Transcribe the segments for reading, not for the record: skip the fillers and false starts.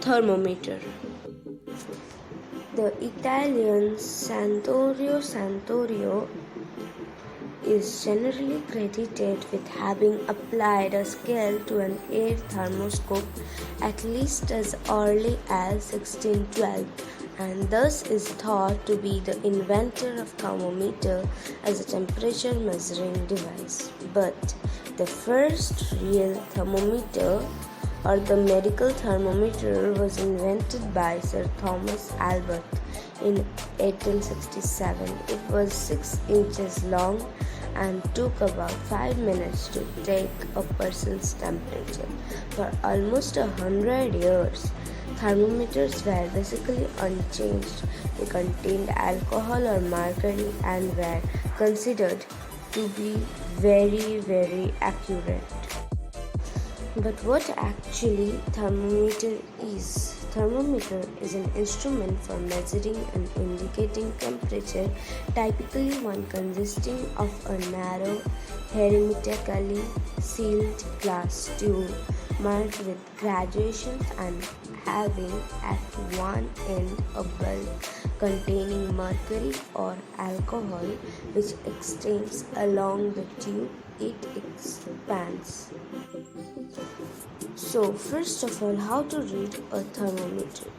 Thermometer. The Italian Santorio is generally credited with having applied a scale to an air thermoscope at least as early as 1612, and thus is thought to be the inventor of thermometer as a temperature measuring device. But the first real thermometer, or the medical thermometer, was invented by Sir Thomas Albert in 1867. It was 6 inches long and took about 5 minutes to take a person's temperature. For almost 100 years, thermometers were basically unchanged. They contained alcohol or mercury and were considered to be very accurate. But what actually thermometer is? Thermometer is an instrument for measuring and indicating temperature, typically one consisting of a narrow, hermetically sealed glass tube marked with graduations and having at one end a bulb containing mercury or alcohol which extends along the tube it expands. So, first of all, how to read a thermometer?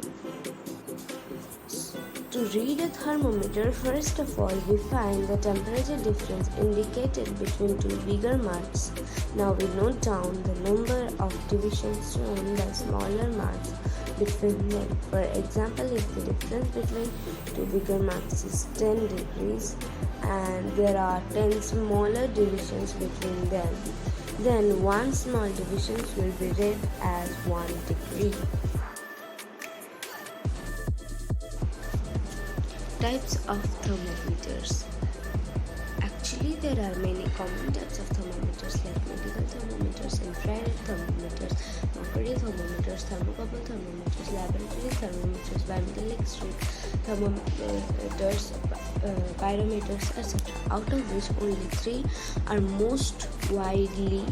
To read a thermometer, first of all, we find the temperature difference indicated between two bigger marks. Now we note down the number of divisions shown by smaller marks between them. For example, if the difference between two bigger marks is 10 degrees and there are 10 smaller divisions between them, then one small division will be read as 1 degree. Types of thermometers. Actually, there are many common types of thermometers like medical thermometers, infrared thermometers, mercury thermometers, thermocouple thermometers, laboratory thermometers, bimetal X-ray thermometers, pyrometers, etc. Out of which only 3 are most widely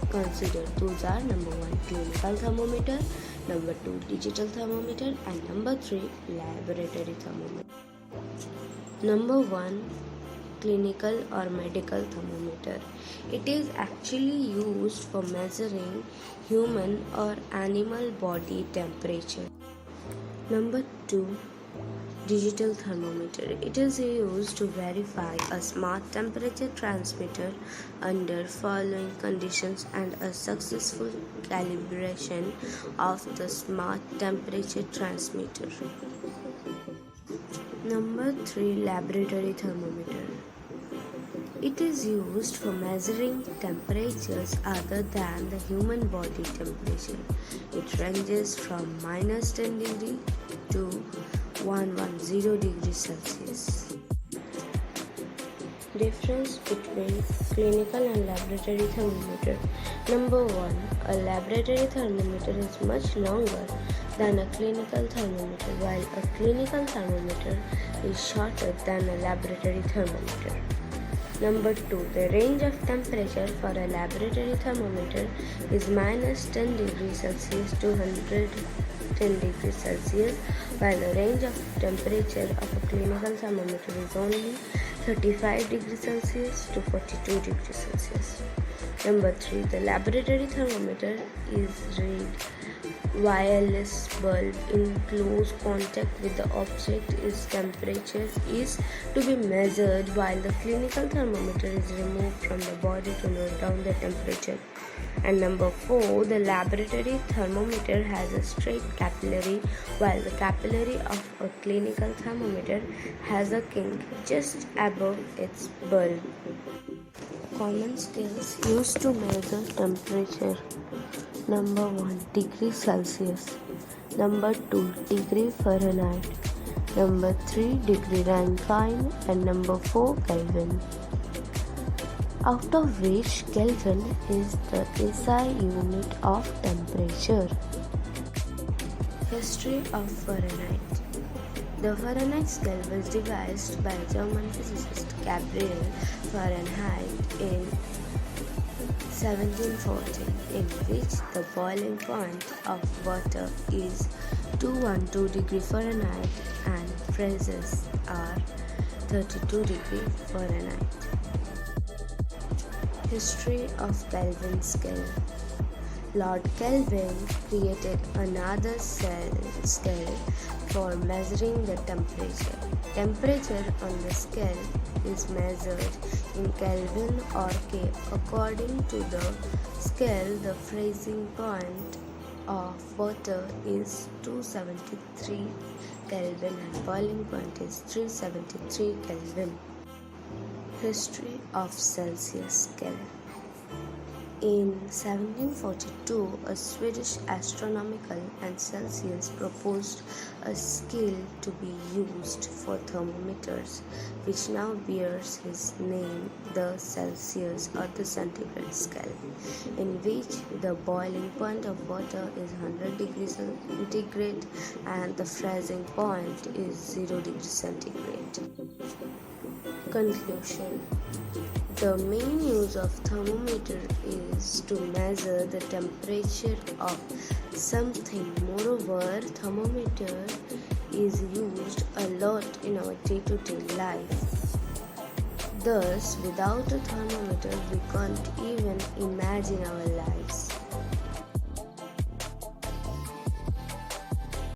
considered. Those are number 1 clinical thermometer, number 2 digital thermometer, and number 3 laboratory thermometer. Number 1 clinical or medical thermometer. It is actually used for measuring human or animal body temperature. Number 2 digital thermometer. It is used to verify a smart temperature transmitter under following conditions and a successful calibration of the smart temperature transmitter. Number 3 laboratory thermometer. It is used for measuring temperatures other than the human body temperature. It ranges from -10 degree to 110 degrees Celsius. Difference between clinical and laboratory thermometer. Number 1. A laboratory thermometer is much longer than a clinical thermometer, while a clinical thermometer is shorter than a laboratory thermometer. Number 2. The range of temperature for a laboratory thermometer is -10 degrees Celsius to 110 degrees Celsius, while the range of temperature of a clinical thermometer is only 35 degrees Celsius to 42 degrees Celsius. Number 3. The laboratory thermometer is read wireless bulb in close contact with the object. Its temperature is to be measured, while the clinical thermometer is removed from the body to note down the temperature. And number 4, the laboratory thermometer has a straight capillary, while the capillary of a clinical thermometer has a kink just above its bulb. Common scales used to measure temperature. Number 1 degree Celsius, number 2 degree Fahrenheit, number 3 degree Rankine, and number 4 Kelvin. Out of which Kelvin is the SI unit of temperature. History of Fahrenheit. The Fahrenheit scale was devised by German physicist Gabriel Fahrenheit in 1740, in which the boiling point of water is 212 degree Fahrenheit and pressures are 32 degree Fahrenheit. History of Kelvin scale. Lord Kelvin created another scale for measuring the temperature. Temperature on the scale is measured in Kelvin or K. According to the scale, the freezing point of water is 273 Kelvin and boiling point is 373 Kelvin. History of Celsius scale. In 1742, a Swedish astronomical and Celsius proposed a scale to be used for thermometers, which now bears his name, the Celsius or the centigrade scale, in which the boiling point of water is 100 degrees centigrade and the freezing point is 0 degrees centigrade. Conclusion. The main use of thermometer is to measure the temperature of something. Moreover, thermometer is used a lot in our day-to-day life. Thus, without a thermometer, we can't even imagine our lives.